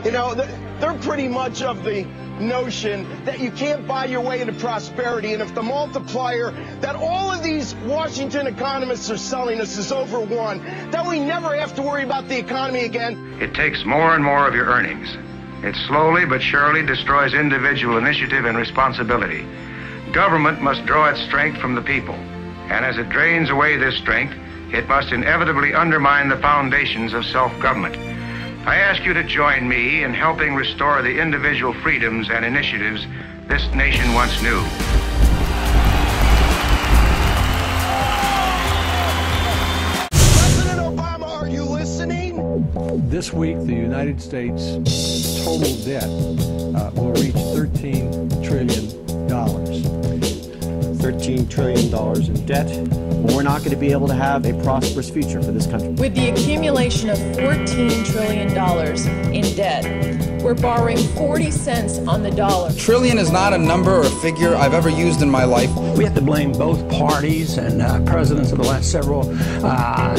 You know, they're pretty much of the notion that you can't buy your way into prosperity, and if the multiplier that all of these Washington economists are selling us is over 1, then we never have to worry about the economy again. It takes more and more of your earnings. It slowly but surely destroys individual initiative and responsibility. Government must draw its strength from the people, and as it drains away this strength, it must inevitably undermine the foundations of self-government. I ask you to join me in helping restore the individual freedoms and initiatives this nation once knew. President Obama, are you listening? This week, the United States total debt will reach $13 trillion. $13 trillion in debt. We're not going to be able to have a prosperous future for this country. With the accumulation of $14 trillion in debt, we're borrowing 40 cents on the dollar. Trillion is not a number or a figure I've ever used in my life. We have to blame both parties and presidents of the last several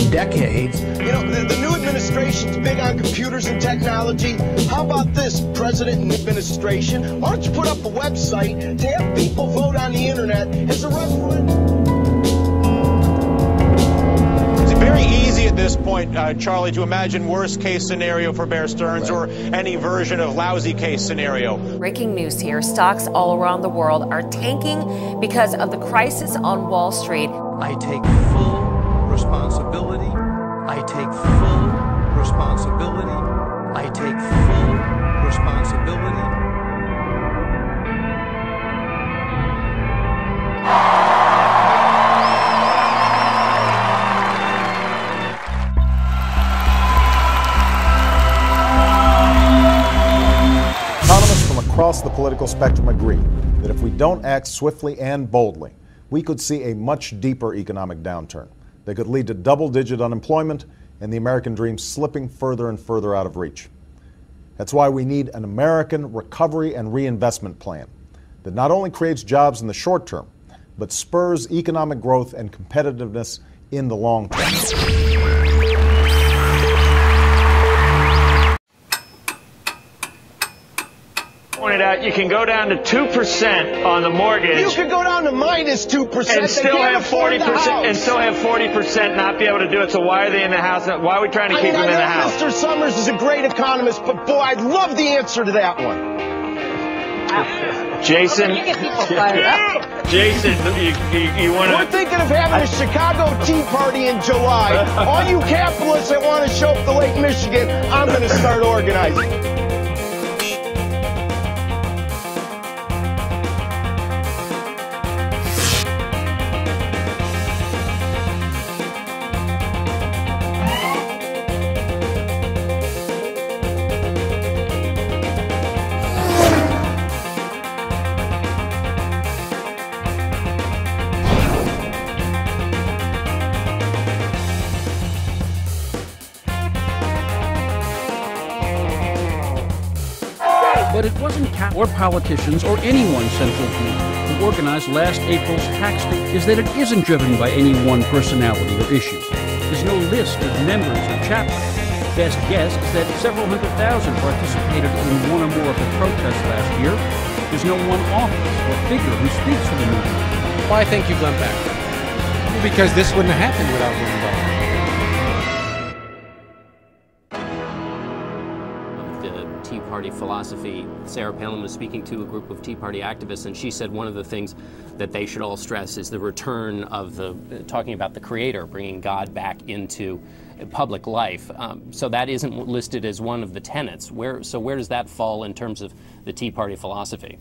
decades. You know, the new administration's big on computers and technology. How about this, President and administration? Why don't you put up a website to have people vote on the internet as a referendum? Very easy at this point, Charlie, to imagine worst case scenario for Bear Stearns or any version of lousy case scenario. Breaking news here. Stocks all around the world are tanking because of the crisis on Wall Street. I take full responsibility. I take full responsibility. I take full responsibility. Across the political spectrum agree that if we don't act swiftly and boldly, we could see a much deeper economic downturn that could lead to double-digit unemployment and the American dream slipping further and further out of reach. That's why we need an American recovery and reinvestment plan that not only creates jobs in the short term, but spurs economic growth and competitiveness in the long term. Pointed out, you can go down to 2% on the mortgage. You could go down to minus 2% and still have 40%, and still have 40% not be able to do it. So why are they in the house? Why are we trying to keep them in the house? Mr. Summers is a great economist, but boy, I'd love the answer to that one. Jason, Jason, you want to? We're thinking of having a Chicago Tea Party in July. All you capitalists that want to show up to Lake Michigan, I'm going to start organizing. But it wasn't or politicians or anyone's central group who organized last April's tax day is that it isn't driven by any one personality or issue. There's no list of members or chaplains. Best guess is that several 100,000 participated in one or more of the protests last year. There's no one office or figure who speaks for the movement. Why think you've gone back? Because this wouldn't have happened without Women Involved. Tea Party philosophy. Sarah Palin was speaking to a group of Tea Party activists, and she said one of the things that they should all stress is the return of talking about the Creator, bringing God back into public life. So that isn't listed as one of the tenets. So where does that fall in terms of the Tea Party philosophy?